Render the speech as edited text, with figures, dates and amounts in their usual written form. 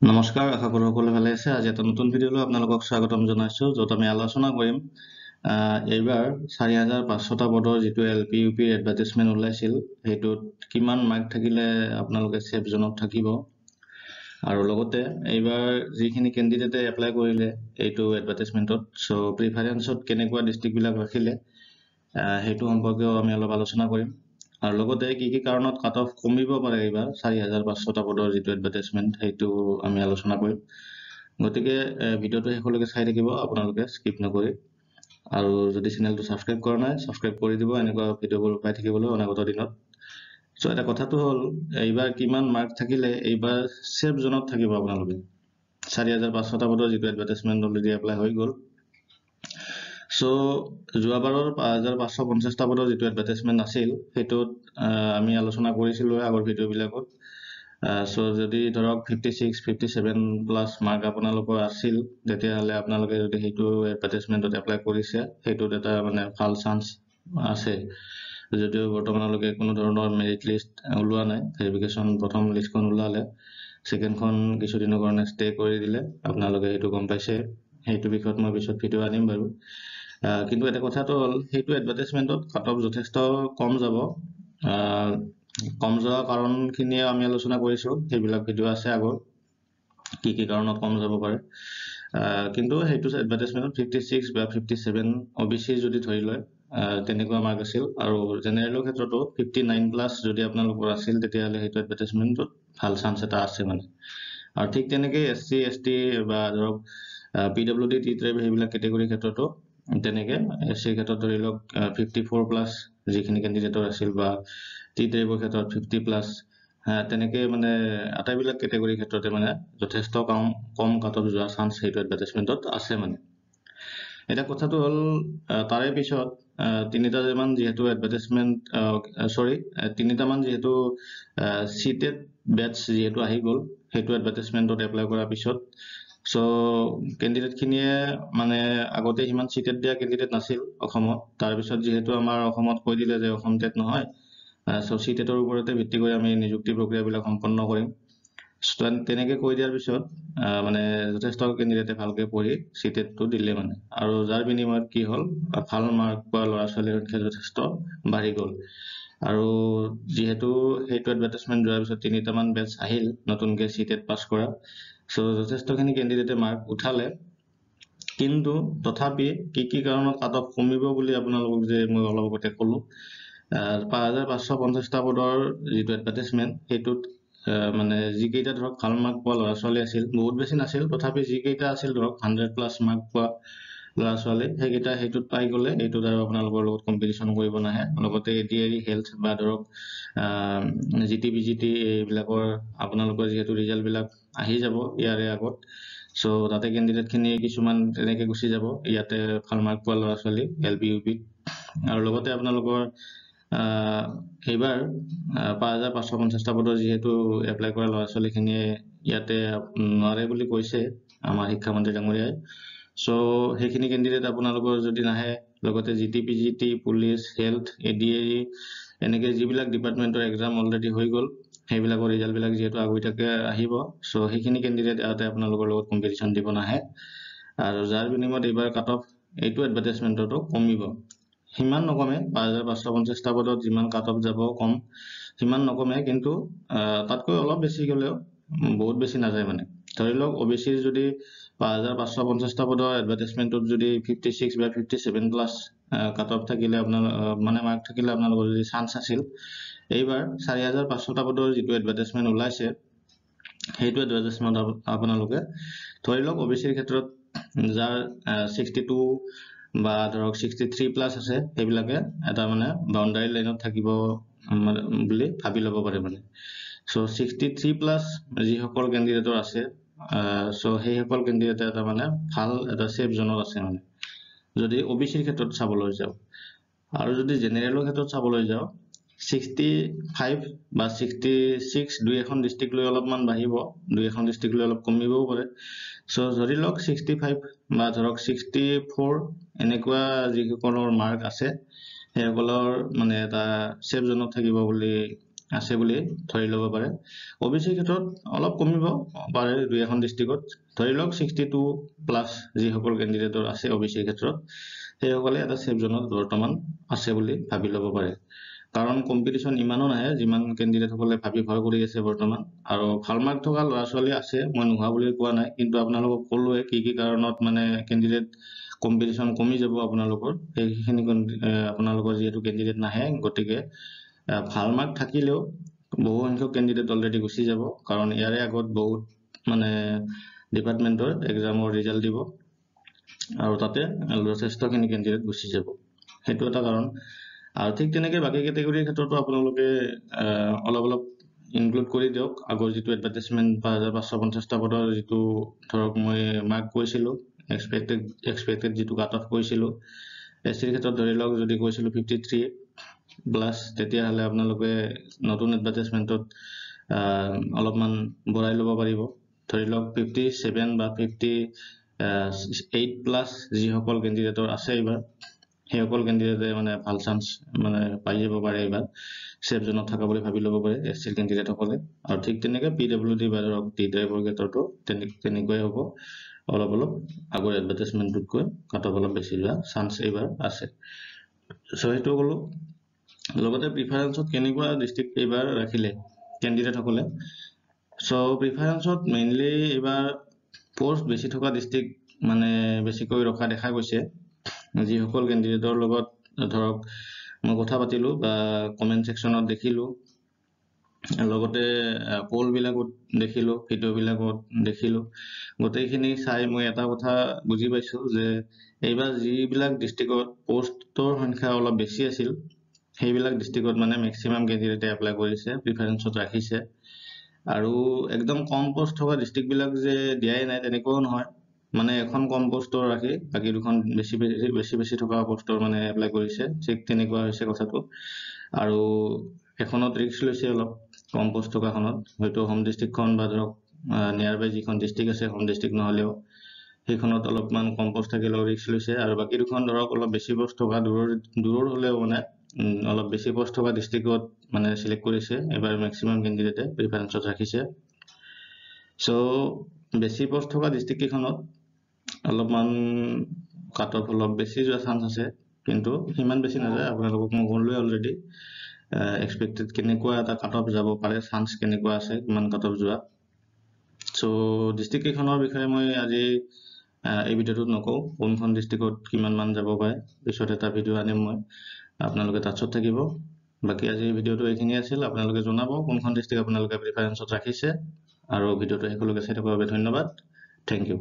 নমস্কাৰ, আশা কৰোঁ সকলোৱে ভালে আছে। আজি এটা নতুন ভিডিঅ'লৈ আপোনালোকক স্বাগতম জনাইছোঁ, য'ত আমি আলোচনা কৰিম এইবাৰ 4500টা পদৰ যিটো LP UP এডভাৰটাইজমেণ্ট ওলাইছিল, সেইটোত কিমান মাৰ্ক থাকিলে আপোনালোকে ছেফ জোনত থাকিব, আৰু লগতে এইবাৰ যিখিনি কেণ্ডিডেটে এপ্লাই কৰিলে এইটো এডভাৰটাইজমেণ্টত, চ' প্ৰিফাৰেঞ্চত কেনেকুৱা ডিষ্ট্ৰিক্টবিলাক ৰাখিলে সেইটো সম্পৰ্কেও আমি অলপ আলোচনা কৰিম। আৰু লগতে কি কি কাৰণত কাট অফ কমিব পাৰে এইবাৰ 4500টা পদৰ যিটো এডভাৰটাইজমেণ্ট সেইটো আমি আলোচনা কৰিম। গতিকে ভিডিঅ'টো শেষলৈকে চাই থাকিব আপোনালোকে, স্কিপ নকৰি। আৰু যদি চেনেলটো ছাবস্ক্ৰাইব কৰা নাই, ছাবস্ক্ৰাইব কৰি দিব এনেকুৱা ভিডিঅ'বোৰ পাই থাকিবলৈ অনাগত দিনত। চ' এটা কথাটো হ'ল, এইবাৰ কিমান মাৰ্ক থাকিলে এইবাৰ ছেফ জোনত থাকিব আপোনালোকে। 4500টা পদৰ যিটো এডভাৰটাইজমেণ্ট অলৰেডি এপ্লাই হৈ গ'ল। চ' যোৱাবাৰৰ 5550টা পদৰ যিটো এডভাৰটাইজমেণ্ট আছিল, সেইটোত আমি আলোচনা কৰিছিলোঁ আগৰ ভিডিঅ'বিলাকত। চ' যদি ধৰক 56, 57 প্লাছ মাৰ্ক আপোনালোকৰ আছিল, তেতিয়াহ'লে আপোনালোকে যদি সেইটো এডভাৰটাইজমেণ্টত এপ্লাই কৰিছে, সেইটোত এটা মানে ভাল চান্স আছে। যদিও বৰ্তমানলৈকে কোনো ধৰণৰ মেৰিট লিষ্ট ওলোৱা নাই, ভেৰিফিকেশ্যন প্ৰথম লিষ্টখন ওলালে, ছেকেণ্ডখন কিছুদিনৰ কাৰণে ষ্টে কৰি দিলে, আপোনালোকে সেইটো গম পাইছে। সেইটো বিষয়ত মই পিছত ভিডিঅ' আনিম বাৰু। কিন্তু এটা কথাটো হ'ল, সেইটো এডভাৰটাইজমেণ্টত কাট অফ যথেষ্ট কম যাব। কম যোৱা কাৰণখিনিয়ে আমি আলোচনা কৰিছোঁ, সেইবিলাক ভিডিঅ' আছে আগৰ, কি কি কাৰণত কম যাব পাৰে। কিন্তু সেইটো এডভাৰটাইজমেণ্টত 56 বা 57 OBC যদি ধৰি লয়, তেনেকুৱা মাৰ্ক আছিল। আৰু জেনেৰেলৰ ক্ষেত্ৰতো 59 প্লাছ যদি আপোনালোকৰ আছিল, তেতিয়াহ'লে সেইটো এডভাৰটাইজমেণ্টত ভাল চান্স এটা আছে মানে। আৰু ঠিক তেনেকৈ SC ST বা ধৰক PWD T ট্ৰাইব সেইবিলাক কেটেগৰীৰ ক্ষেত্ৰতো তেনেকৈ SC ক্ষেত্ৰত ধৰি লওক 54 প্লাছ যিখিনি কেণ্ডিডেটৰ আছিল, বা টি ট্ৰাইবৰ ক্ষেত্ৰত 50 প্লাছ, তেনেকৈ মানে আটাইবিলাক কেটেগৰীৰ ক্ষেত্ৰতে মানে যথেষ্ট কম কাট অফ যোৱা চান্স সেইটো এডভাৰটাইজমেণ্টত আছে মানে। এতিয়া কথাটো হ'ল, তাৰে পিছত তিনিটামান যিহেতু এডভাৰটাইজমেণ্ট তিনিটামান যিহেতু চিটেড বেটছ যিহেতু আহি গ'ল সেইটো এডভাৰটাইজমেণ্টত এপ্লাই কৰাৰ পিছত, চ' কেণ্ডিডেটখিনিয়ে মানে আগতে সিমান চিটেড দিয়া কেণ্ডিডেট নাছিল অসমত। তাৰপিছত যিহেতু আমাৰ অসমত কৈ দিলে যে অসম টেট নহয়, চ' চিটেডৰ ওপৰতে ভিত্তি কৰি আমি নিযুক্তি প্ৰক্ৰিয়াবিলাক সম্পন্ন কৰিম। তেনেকৈ কৈ দিয়াৰ পিছত মানে যথেষ্ট কেণ্ডিডেটে ভালকৈ পঢ়ি চিটেডটো দিলে মানে, আৰু যাৰ বিনিময়ত কি হ'ল, ভাল মাৰ্ক পোৱা ল'ৰা ছোৱালীৰ সংখ্যা যথেষ্ট বাঢ়ি গ'ল। আৰু যিহেতু সেইটো এডভাৰটাইজমেণ্ট যোৱাৰ পিছত তিনিটামান বেটছ আহিল নতুনকৈ চিটেড পাছ কৰা, চ' যথেষ্টখিনি কেণ্ডিডেটে মাৰ্ক উঠালে। কিন্তু তথাপি কি কি কাৰণত কাট অফ কমিব বুলি আপোনালোকক যে মই অলপ আগতে ক'লোঁ, 5550টা পদৰ যিটো এডভাৰটাইজমেণ্ট, সেইটোত মানে যিকেইটা ধৰক ভাল মাৰ্ক পোৱা ল'ৰা ছোৱালী আছিল, বহুত বেছি নাছিল, তথাপি যিকেইটা আছিল ধৰক 100+ মাৰ্ক পোৱা ল'ৰা ছোৱালী, সেইকেইটা সেইটোত পাই গ'লে এইটোত আৰু আপোনালোকৰ লগত কম্পিটিশ্যন কৰিব নাহে। লগতে ADAR হেল্থ বা ধৰক GT BGT এইবিলাকৰ আপোনালোকৰ যিহেতু ৰিজাল্টবিলাক আহি যাব ইয়াৰে আগত, চ' তাতে কেণ্ডিডেটখিনি কিছুমান তেনেকৈ গুচি যাব, ইয়াতে ভাল মাৰ্ক পোৱা ল'ৰা ছোৱালী LP UPত। আৰু লগতে আপোনালোকৰ এইবাৰ 5550টা পদৰ যিহেতু এপ্লাই কৰা ল'ৰা ছোৱালীখিনিয়ে ইয়াতে নোৱাৰে বুলি কৈছে আমাৰ শিক্ষামন্ত্ৰী ডাঙৰীয়াই, চ' সেইখিনি কেণ্ডিডেট আপোনালোকৰ যদি নাহে, লগতে GT PGT, police, health, ADAR এনেকৈ যিবিলাক ডিপাৰ্টমেণ্টৰ এক্সাম অলৰেডি হৈ গ'ল, সেইবিলাকৰ ৰিজাল্টবিলাক যিহেতু আগতীয়াকৈ আহিব, চ' সেইখিনি কেণ্ডিডেট ইয়াতে আপোনালোকৰ লগত কম্পিটিশ্যন দিব নাহে। আৰু যাৰ বিনিময়ত এইবাৰ কাট অফ এইটো এডভাৰটাইজমেণ্টতো কমিব, সিমান নকমে। 5550টা পদত যিমান কাট অফ যাব কম, সিমান নকমে, কিন্তু তাতকৈ অলপ বেছি গ'লেও বহুত বেছি নাযায় মানে। ধৰি লওক OBCৰ যদি 5550টা পদৰ এডভাৰটাইজমেণ্টত যদি 56 বা 57 প্লাছ কাট অফ থাকিলে আপোনাৰ মানে মাৰ্ক থাকিলে আপোনালোকৰ যদি চান্স আছিল, এইবাৰ 4500টা পদৰ যিটো এডভাৰটাইজমেণ্ট ওলাইছে, সেইটো এডভাৰটাইজমেণ্ট আপোনালোকে ধৰি লওক OBCৰ ক্ষেত্ৰত যাৰ 62 বা ধৰক 63 প্লাছ আছে, সেইবিলাকে এটা মানে বাউণ্ডাৰী লাইনত থাকিব বুলি ভাবি ল'ব পাৰে মানে। চ' 63 প্লাছ যিসকল কেণ্ডিডেটৰ আছে, চ' সেইসকল কেণ্ডিডেটে এটা মানে ভাল এটা ছেফ জোনত আছে মানে, যদি OBCৰ ক্ষেত্ৰত চাবলৈ যাওঁ। আৰু যদি জেনেৰেলৰ ক্ষেত্ৰত চাবলৈ যাওঁ, 65 বা 66 দুই এখন ডিষ্ট্ৰিক্ট লৈ অলপমান বাঢ়িব, দুই এখন ডিষ্ট্ৰিক্ট লৈ অলপ কমিবও পাৰে। চ' ধৰি লওক 65 বা ধৰক 64 এনেকুৱা যিসকলৰ মাৰ্ক আছে, সেইসকলৰ মানে এটা ছেফ জোনত থাকিব বুলি আছে বুলি ধৰি ল'ব পাৰে OBC ক্ষেত্ৰত অলপ কমিব পাৰে দুই এখন ডিস্ট্ৰিক্টত ধৰি লওক 62 প্লাস যিসকল কেণ্ডিডেটৰ আছে OBC ক্ষেত্ৰত সেইসকলে এটা সেফ জোনত বৰ্তমান আছে বুলি ভাবি ল'ব পাৰে কাৰণ কম্পিটিশন ইমানো নাহে যিমান কেণ্ডিডেট সকলে ভাবি ভয় কৰি আছে বৰ্তমান আৰু ভাল মাৰ্ক থকা ল'ৰা ছোৱালী আছে মই নোহোৱা বুলি কোৱা নাই কিন্তু আপোনালোকক ক'লোৱে কি কাৰণত মানে কেণ্ডিডেট কম্পিটিশন কমি যাব আপোনালোকৰ সেইখিনি আপোনালোকৰ যেহেতু কেণ্ডিডেট নাহে গতিকে ভাল মাৰ্ক থাকিলেও বহু সংখ্যক কেণ্ডিডেট অলৰেডি গুচি যাব কাৰণ ইয়াৰে আগত বহুত মানে ডিপাৰ্টমেন্টৰ এক্সামৰ ৰিজাল্ট দিব আৰু তাতে যথেষ্টখিনি কেণ্ডিডেট গুচি যাব সেইটো এটা কাৰণ আৰু ঠিক তেনেকৈ বাকি কেটেগৰীৰ ক্ষেত্ৰতো আপোনালোকে অলপ ইনক্লুড কৰি দিয়ক আগৰ যিটো এডভাৰটাইজমেন্ট 5550টা পদৰ যিটো ধৰক মই মাৰ্ক কৈছিলো এক্সপেক্টেড যিটো কাট অফ কৈছিলো এসচিৰ ক্ষেত্ৰত ধৰি লওক যদি কৈছিলো 53 প্লাস তেতিয়াহলে আপোনালোকে নতুন এডভাৰটাইজমেন্টত অলপমান বঢ়াই ল'ব পাৰিব ধৰি লওক 57 বা 58 প্লাস যিসকল কেণ্ডিডেটৰ আছে এইবাৰ সেইসকল কেণ্ডিডেটে মানে ভাল চান্স মানে পাই যাব পাৰে এইবাৰ সেফ জোনত থকা বুলি ভাবি ল'ব পাৰে এসচিৰ কেণ্ডিডেট সকলে আৰু ঠিক তেনেকৈ PWD বা ধৰক টি ড্ৰাইভৰ ক্ষেত্ৰতো তেনেকুৱাই হ'ব অলপ আগৰ এডভাৰটাইজমেন্টতকৈ কাট অফ অলপ বেছি যোৱা চান্স এইবাৰ আছে সো সেইটো ক'লো লগতে প্ৰিফাৰেন্সত কেনেকুৱা ডিস্ট্ৰিক্ট এইবাৰ ৰাখিলে কেণ্ডিডেট সকলে সো প্ৰিফাৰেন্সত মেইনলি এইবাৰ পোষ্ট বেছি থকা ডিস্ট্ৰিক্ট মানে বেছিকৈ ৰখা দেখা গৈছে যিসকল কেণ্ডিডেটৰ লগত ধৰক মই কথা পাতিলো বা কমেন্ট সেকশনত দেখিলো লগতে পোল বিলাকত দেখিলো ভিডিও বিলাকত দেখিলো গোটেইখিনি চাই মই এটা কথা বুজি পাইছো যে এইবাৰ যিবিলাক ডিস্ট্ৰিক্টত পোষ্টৰ সংখ্যা অলপ বেছি আছিল সেইবিলাক ডিস্ট্ৰিক্টত মানে মেক্সিমাম কেণ্ডিডেটে এপ্লাই কৰিছে প্ৰিফাৰেন্সত ৰাখিছে আৰু একদম কম পোষ্ট থকা ডিস্ট্ৰিক্ট বিলাক যে দিয়াই নাই তেনেকুৱাও নহয় মানে এখন কম পোষ্টৰ ৰাখি বাকি দুখন বেছি থকা পোষ্টৰ মানে এপ্লাই কৰিছে ঠিক তেনেকুৱা হৈছে কথাটো আৰু এখনত ৰিস্ক লৈছে অলপ কম পোষ্ট থকাখনত হয়তো হোম ডিস্ট্ৰিক্টখন বা ধৰক নিয়াৰ বাই যিখন ডিস্ট্ৰিক্ট আছে হোম ডিস্ট্ৰিক্ট নহলেও সেইখনত অলপমান কম পোষ্ট থাকিলেও ৰিস্ক লৈছে আৰু বাকি দুখন ধৰক অলপ বেছি পোষ্ট থকা দূৰৰ হলেও মানে অলপ বেছি পোষ্ট থকা ডিস্ট্ৰিক্টত মানে সিলেক্ট কৰিছে এবাৰ মেক্সিমাম কেণ্ডিডেটে প্ৰিফাৰেন্সত ৰাখিছে সো বেছি পোষ্ট থকা ডিস্ট্ৰিক্ট কেইখনত অলপমান কাট অফ অলপ বেছি যোৱা চান্স আছে কিন্তু সিমান বেছি নাযায় আপোনালোকক মই ক'লোৱে অলৰেডি এক্সপেক্টেড কেনেকুৱা এটা কাট অফ যাব পাৰে চান্স কেনেকুৱা আছে কিমান কাট অফ যোৱা সো ডিস্ট্ৰিক্ট কেইখনৰ বিষয়ে মই আজি এই ভিডিঅ'টোত নকওঁ কোনখন ডিস্ট্ৰিক্টত কিমান মান যাব পাৰে পিছত এটা ভিডিঅ' আনিম মই আপোনালোকে টাচত থাকিব বাকি আজি ভিডিঅ'টো এইখিনি আছিল আপোনালোকে জনাব কোনখন ডিস্ট্ৰিক্ট আপোনালোকে প্ৰিফাৰেন্সত ৰাখিছে আৰু ভিডিঅ'টো শেষলৈকে চাই থকাৰ বাবে ধন্যবাদ থ্যাংক ইউ